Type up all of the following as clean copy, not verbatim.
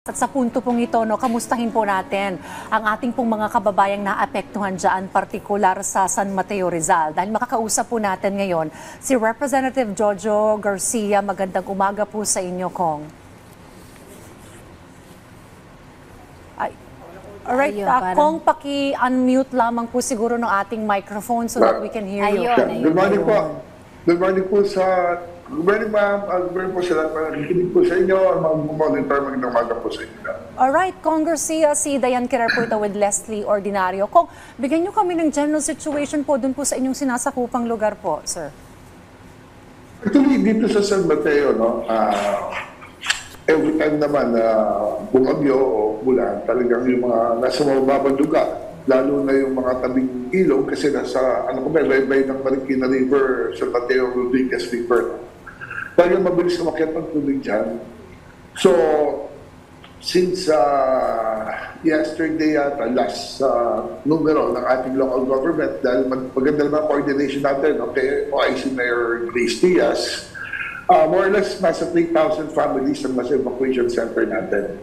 At sa punto pong ito, kamustahin po natin ang ating pong mga kababayang naapektuhan dyan, partikular sa San Mateo, Rizal. Dahil makakausap po natin ngayon si Representative Jojo Garcia. Magandang umaga po sa inyo, Kong. Alright, Kong, paki-unmute lamang po siguro ng ating microphone so that we can hear you. Good morning po. Good morning po Good morning, ma'am. Good morning po sa lahat. Nakikinig po sa inyo. Mag-monitor, magandang umaga po sa inyo. Alright, Kong Garcia, si Diane Querer po ito with Leslie Ordinario. Kong, bigyan nyo kami ng general situation po dun po sa inyong sinasakupang lugar po, sir. Actually, dito sa San Mateo, every time naman na bumagyo o bulan, talagang yung mga nasa mababang lugar, lalo na yung mga tabing ilog, kasi nasa, baybay ng Marikina River, San Mateo, Rodriguez River. Talagang mabilis na makiat ng tubig dyan. So, since yesterday at last numero ng ating local government, dahil maganda naman coordination natin, kay OIC Mayor Grace Diaz, more or less nasa 3,000 families ang nasa evacuation center natin.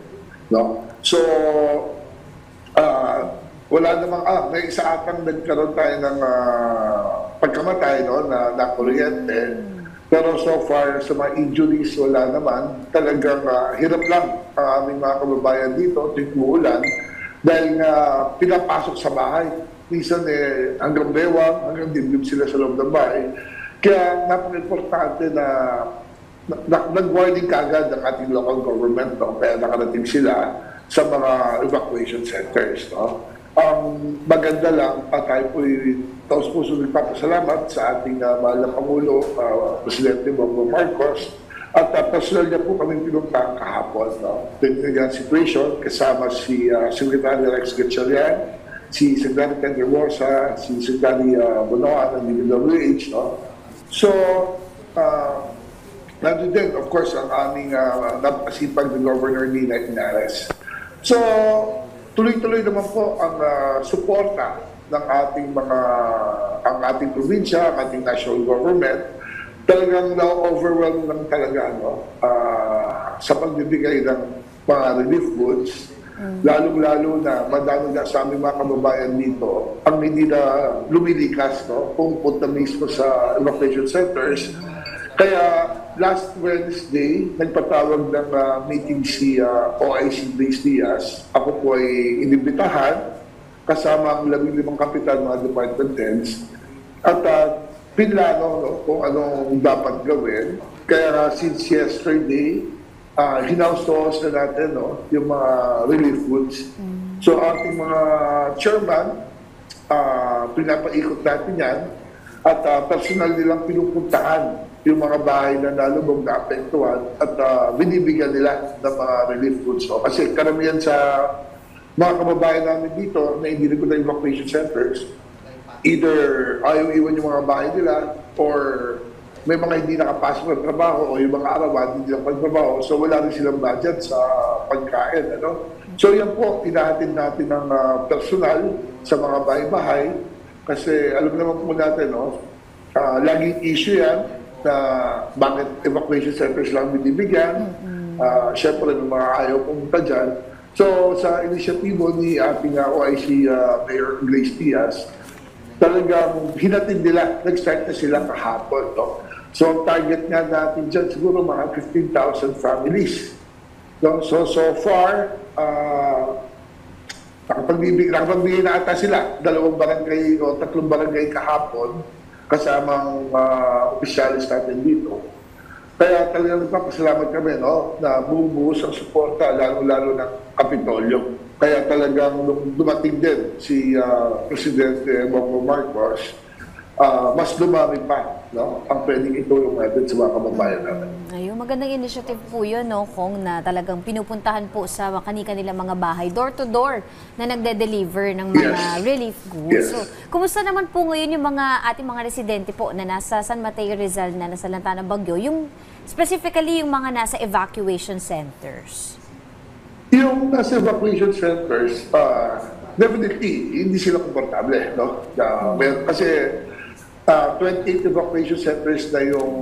No? So, wala namang, may isa atang nagkaroon tayo ng pagkamatay na kuryente. Pero so far, sa mga injuries, wala naman. Talagang hirap lang ang aming mga kababayan dito, tigmuulan, dahil pinapasok sa bahay. Minsan hanggang bewang, hanggang dibdib sila sa loob ng bahay. Kaya napaka-importante na nag-warning kagad ng ating local government, kaya nakarating sila sa mga evacuation centers. Ang maganda lang, tayo po'y taos-puso nagpapasalamat sa ating mahal na Pangulo, Presidente Bongbong Marcos, at personal niya po kami pinuntahan kahapon. Tinignan situation, kasama si Secretary Rex Gatchalian, si Secretary Ken Hermosa, si Secretary Bonoan ng DPWH. So, nandun din, of course, ang aming napakasipag na Governor Nina Inares. So, tuloy-tuloy naman po ang suporta ng ang ating probinsya, ang ating national government. Talagang na-overwhelm lang talaga sa pagbibigay ng mga relief goods. Lalong-lalo na madami na sa aming mga kababayan dito ang hindi na lumilikas, pumunta mismo sa evacuation centers. Kaya last Wednesday, nagpatawag ng meeting si OIC Grace Diaz. Ako po ay inibitahan kasama ang 15 kapitan mga department heads at pinlano kung anong dapat gawin. Kaya since yesterday, hinaustos na natin yung mga relief goods. So ating mga chairman, pinapaikot natin yan at personal nilang pinupuntahan yung mga bahay na nalubog na apektuhan at binibigyan nila ng mga relief goods. Kasi karamihan sa mga kababayan namin dito na hindi rin na evacuation centers, either ayaw iwan yung mga bahay nila or may mga hindi nakapasok ng trabaho o yung mga arawan hindi nakapagtrabaho, so wala rin silang budget sa pagkain. So yan po, inahatid natin ng personal sa mga bahay-bahay kasi alam naman po natin, laging issue yan na bakit evacuation centers lang binibigyan. Siyempre, may mga ayaw pumunta dyan. So, sa inisyatibo ni ating OIC Mayor Grace Diaz, talagang hinatid nila, nag-start na sila kahapon. So, target nga natin dyan siguro mga 15,000 families. So far, nakapagbigay na ata sila, 2 barangay o 3 barangay kahapon, kasamang opisyalis natin dito. Kaya talagang nagpapasalamat kami na bumubuhos ang suporta, lalo-lalo ng Kapitolyo. Kaya talagang nung dumating din si Presidente Bongbong Marcos, mas dumami pa ang pwedeng itulong natin sa mga kababayan natin. Ayun, magandang initiative po yun, Kong, na talagang pinupuntahan po sa kanilang mga bahay, door-to-door, na nagde-deliver ng mga relief goods. Yes. So, kumusta naman po ngayon yung ating mga residente po na nasa San Mateo, Rizal, na nasa lanta ng bagyo, specifically yung mga nasa evacuation centers? Yung nasa evacuation centers, definitely, hindi sila komportable. Kasi 28 evacuation centers na yung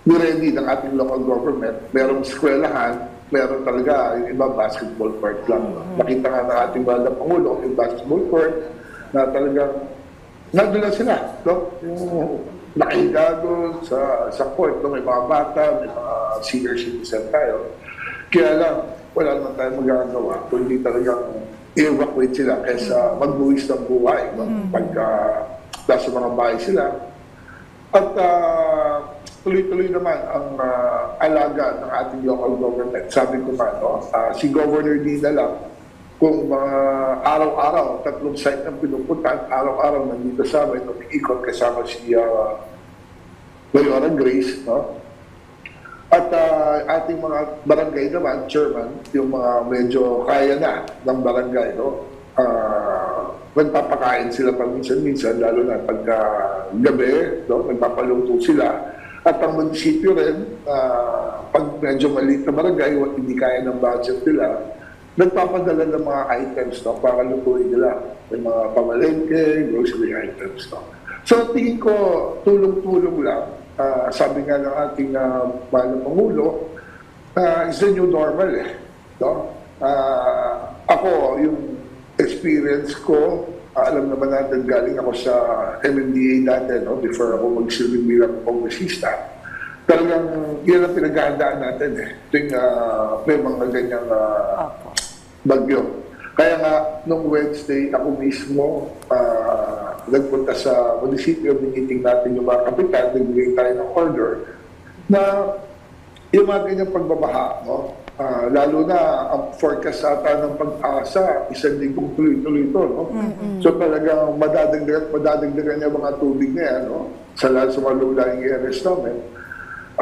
niready ng ating local government. Merong eskwelahan, meron talaga yung iba basketball court lang. Nakita nga ng ating mahal na Pangulo yung basketball court na talagang nandun lang sila. No? Yung nakahiga doon sa court, no? May mga bata, may mga senior citizen tayo. Kaya lang, wala naman tayong magagawa kung hindi talagang i-evacuate sila kaysa magbuwis ng buhay. No? Pagka nasa mga bahay sila. At tuloy-tuloy naman ang alaga ng ating local government. Sabi ko nga, no, si Governor Dina lang, kung araw-araw, 3 site ang pinupuntahan, araw-araw nandito sa amin, umiikot kasama si Mayora Grace, no? At ating mga barangay naman, chairman, yung mga medyo kaya na ng barangay, no? Nagpapakain sila paminsan-minsan, lalo na pagka gabi, no? Nagpapaluto sila. At ang munisipyo rin, pag medyo maliit na barangay, hindi kaya ng budget nila, nagpapadala ng mga items, no? Para lutuin nila. May mga pamalengke, grocery items, no? So tingin ko, tulong-tulong lang. Sabi nga ng ating mahal na Pangulo, is the new normal eh. No? Ako, yung experience ko, alam naman natin galing ako sa MMDA dati, no? Before ako magsilbing bilang kongresista. Talagang yan ang pinaghahandaan natin eh. Tuwing may mga ganyang bagyo. Kaya nga, nung Wednesday, ako mismo nagpunta sa munisipyo, biniting natin yung mga kapitan, nagbigay tayo ng order na yung mga ganyang pagbabaha, no? Lalo na ang forecast ata ng Pag-asa, 1 linggong tuloy-tuloy ito, no? So talagang madadagdagan yung mga tubig na yan, no? Sa lahat sa mga lulayang areas namin.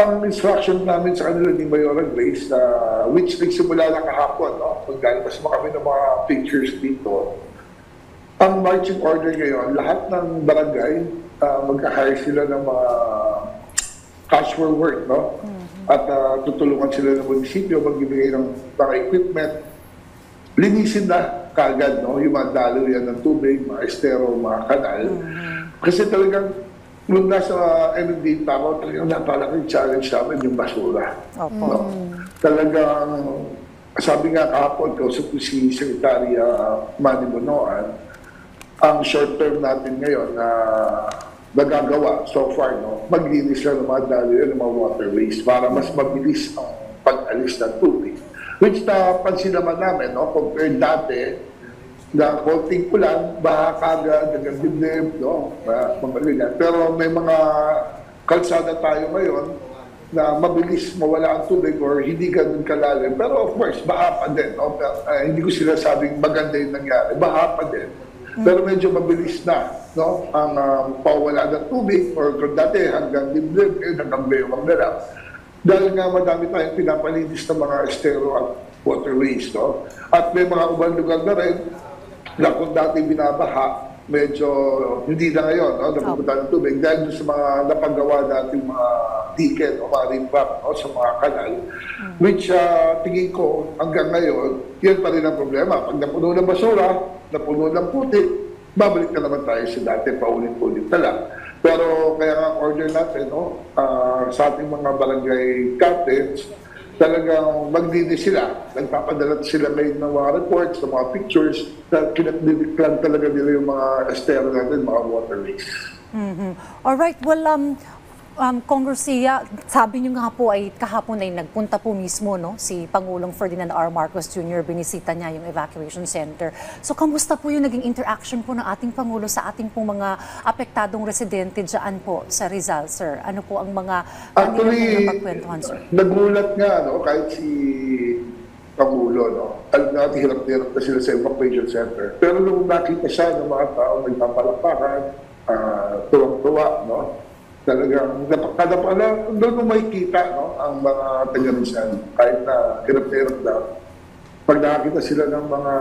Ang instruction namin sa kanila ni Mayora Grace, which nagsimula na kahapon, no? Maglalabas mo kami ng mga pictures dito. Ang marching order ngayon, lahat ng barangay, magka-hire sila ng mga cash for work, no? At tutulungan sila ng munisipyo, magbibigay ng mga equipment. Linisin na kagad, no? Yung mga daluyan ng tubig, mga estero, mga kanal. Kasi talagang, nung nasa MMD tao, talagang napalaking challenge namin yung basura. No? Talagang, sabi nga kahapon, kausap ko si Secretary Manny Bonoan, ang short term natin ngayon na nagagawa so far, no, maglinis lang ng mga daloy ng mga waterways para mas mabilis ang pag-alis ng tubig. Which napansin naman namin, no, compared dati, na konting ulan, baha kagad, nagandibdib, no, mga ganyan. Pero may mga kalsada tayo ngayon na mabilis mawala ang tubig or hindi ganun kalalim. Pero of course, baha pa din. No? Hindi ko sinasabing maganda yung nangyari. Baha pa din. Pero medyo mabilis na, no, ang pawala ng tubig or kung dati hanggang dibdib, hanggang bewang na lang. Dahil nga madami tayong pinapalinis ng mga estero at waterways, no? At may mga ubang lugar na rin na kung dati binabaha, medyo hindi na ngayon, no, napupunta ng tubig dahil sa mga napagawa nating mga ticket o mga rimbak, no, sa mga kanal, which tingin ko hanggang ngayon, yan pa rin ang problema. Pag napuno ng basura, napuno ng putik, babalik na naman tayo sa dati, paulit-ulit na lang. Pero kaya nga order natin, no, sa ating mga barangay captains, talagang maglinis sila. Nagpapadala sila ngayon ng mga reports, ng mga pictures, na kinatidiklan talaga nila yung mga estero natin, mga waterways. Alright, well, Congressia, sabi niyo nga po ay kahapon ay nagpunta po mismo, no, si Pangulong Ferdinand R. Marcos Jr., binisita niya yung evacuation center. So, kamusta po yung naging interaction po ng ating Pangulo sa ating pong mga apektadong residente dyan po sa Rizal, sir? Ano po ang mga actually, napagkwentuhan, sir? Nagulat nga, no, kahit si Pangulo, no, alam natin hirap na sila sa evacuation center. Pero nung nakita siya ng mga tao, nagpapalakpakan, tuwang-tuwa, no, talagang doon mo makikita, no, ang mga taga-Rizal, kahit na hirap na. Pag nakakita sila ng mga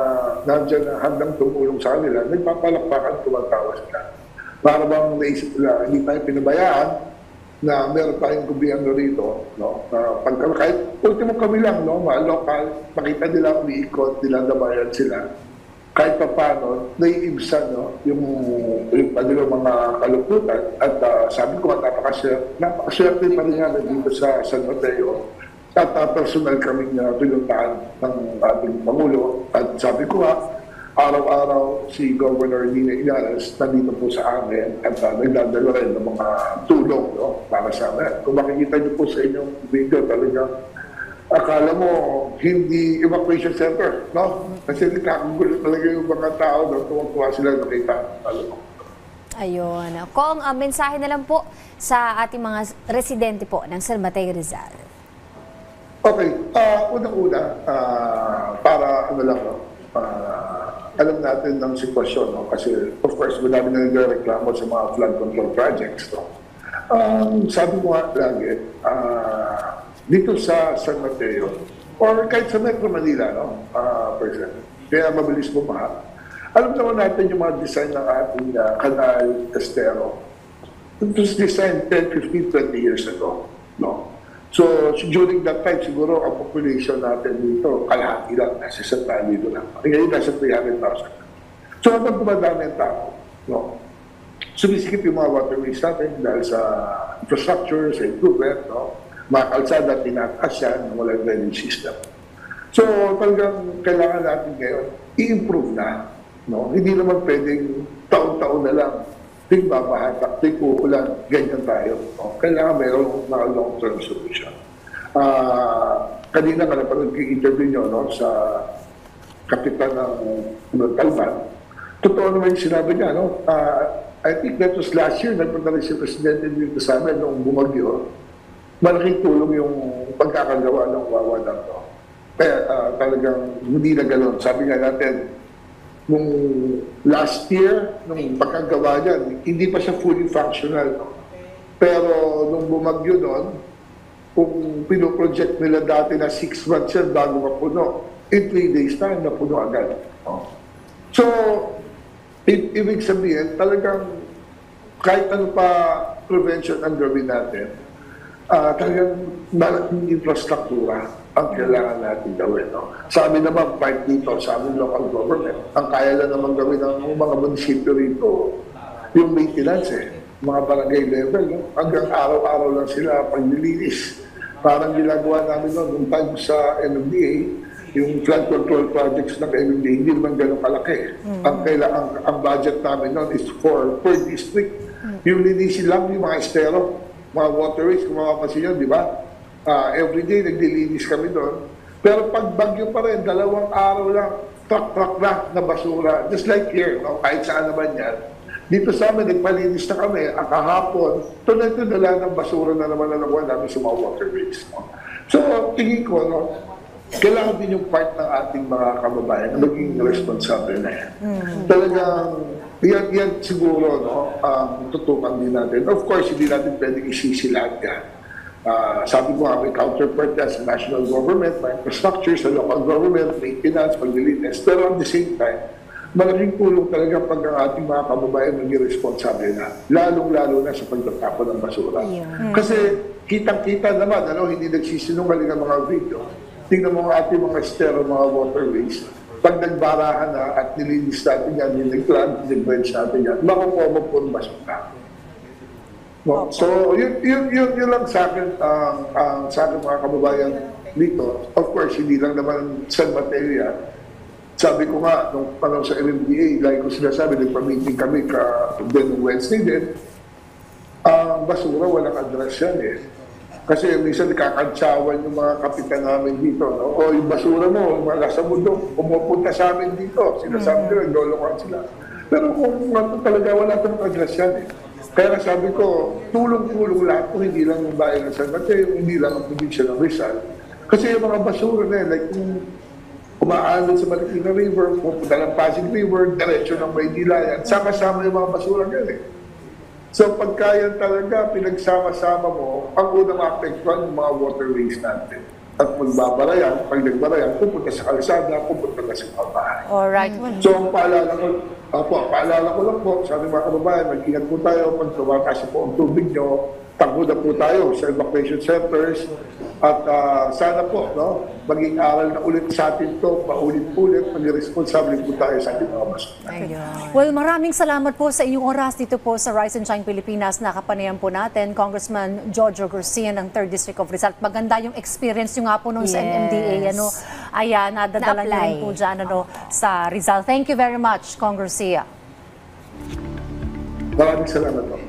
nandiyan na handang tumulong sa kanila, nagpapalakpakan, tumatawa sila. Para bang naisip nila, hindi tayo pinabayaan na meron tayong gobyerno rito, no, na kahit ultimo kami lang, no, mga lokal, makita nila umiikot, nilandabayan sila. Kahit pa paano, naiibsan, no, yung kanilang mga kaluputan. At sabi ko, napakaswerte pa rin nga dito sa San Mateo at personal kaming pinuntahan ng ating Pangulo. At sabi ko nga, araw-araw si Governor Nina Inares nandito po sa amin at nagdadala rin ng mga tulong, no, para sa amin. Kung makikita niyo po sa inyong video, talagang akala mo hindi evacuation center, no? Kasi nakagulo talaga yung mga tao, no? Tuwang-tuwa sila nakita. Alam mo. Ayun. Kung mensahe na lang po sa ating mga residente po ng San Mateo Rizal. Okay, unang-una, para ano lang, no? Alam natin ng sitwasyon, no? Kasi of course, madami na nagreklamo sa mga flood control projects, no? Sabi ko nga lagi, dito sa San Mateo, or kahit sa Metro Manila, no? Person, kaya mabilis bumaha. Alam naman natin yung mga design ng ating Canal Estero. It was designed 10, 15, 20 years ago, no? So, during that time, siguro ang population natin dito, kalahati lang, nasa 100,000 lang. Ngayon, nasa 300,000. So, habang dumadami ang tao, no? Sumisikip yung mga waterways natin dahil sa infrastructure, sa improvement, no? Mga kalsada, tinataas yan, walang drainage system. So, talagang kailangan natin ngayon, i-improve na, no? Hindi naman pwedeng taon-taon na lang ting babahatak, ting uulan, ganyan tayo. No? Kailangan mayroong mga long-term solution. Kanina ka napanood yung interview nyo, no, sa kapitan ng Talban. Totoo naman yung sinabi niya, no? I think that was last year, nagpunta rin si Presidente dito sa amin nung bumagyo. Malaking tulong yung pagkakagawa ng wawa ng to. Kaya talagang hindi na gano'n. Sabi nga natin, nung last year, nung pagkagawa niyan, hindi pa siya fully functional. No? Pero nung bumagyo doon, kung pinoproject nila dati na 6 months yan bago mapuno, in 3 days time, napuno agad. No? So, ibig sabihin, talagang kahit ano pa prevention ang gawin natin, talagang malaking infrastruktura ang kailangan natin gawin. No? Sa amin naman, part dito, sa amin local government, ang kaya lang naman gawin ng mga munisipyo rito, yung maintenance mga barangay level, no? Hanggang araw-araw lang sila paglilinis. Parang ginagawa namin noon, nung time sa MMDA, yung flood control projects ng MMDA, hindi naman ganun kalaki. Ang budget namin noon is for per district. Yung linisin lang yung mga estero, mga waterways, kung mapapansin yun, di ba? Every day, naglilinis kami doon. Pero pag bagyo pa rin, 2 araw lang, truck na basura. Just like here, no? Kahit saan naman yan. Dito sa amin, nagpalinis na kami. Ang kahapon, dala ng basura na naman na nakuha namin sa mga waterways. No? So, tingin ko, no, kailangan din yung part ng ating mga kababayan na maging responsable na yan. Talagang, yan siguro, no, tutukan din natin. Of course, hindi natin pwedeng isisi lahat yan. Sabi ko nga, may counterpart sa national government, may infrastructure, sa local government, maintenance, paglilinis. Pero at the same time, malaking tulong talaga pag ang ating mga kababayan maging responsable na. Lalong-lalo na sa pagtatapon ng basura. Kasi kitang-kita naman, hindi nagsisinungaling ang mga video. Tingnan mo ang ating mga estero, mga waterways. Pag nagbarahan na at nilinis natin yan, nag-dredge natin yan, makukuha mo po ang basura. No? So, yun lang sa akin, sa akin mga kababayan dito. Of course, hindi lang naman San Mateo yan. Sabi ko nga, nung panahon sa MMDA, like ko sinasabi, nagpa-meeting kami then Wednesday din, ang basura, walang address yan Kasi minsan nakakantsawan yung mga kapitan namin dito. No? O yung basura mo, nasa bundok, pumupunta sa amin dito. Sinasabi nila, lolokan sila. Pero kung talaga, wala itong address yan Kaya sabi ko, tulong-tulong lahat kung hindi lang yung bayan ng San Mateo, hindi lang ang probinsya ng Rizal. Kasi yung mga basura like kung umaanon sa Marikina River, pupunta ng Pasig River, diretso ng Maynila yan, sama-sama yung mga basura yan So pagka yan talaga, pinagsama-sama mo, ang unang maapektuhan yung mga waterways natin. At magbabara yan, pag nagbara yan, pupunta sa kalsada, pupunta na sa mga bahay. Alright. So ang paalala ko lang po, sa ating mga kababayan, mag-ingat po tayo, pag tumataas po ang tubig nyo, takbo na po tayo sa evacuation centers at sana po maging aral na ulit sa atin to, paulit-ulit, maging responsable po tayo sa ating mga masunan. Well, maraming salamat po sa inyong oras dito po sa Rise and Shine Pilipinas. Nakapanayan po natin, Congressman Jojo Garcia ng 3rd District of Rizal. Maganda yung experience nyo nga po nung sa MMDA. Nadadala nyo rin po dyan sa Rizal. Thank you very much, Cong Garcia. Maraming salamat po.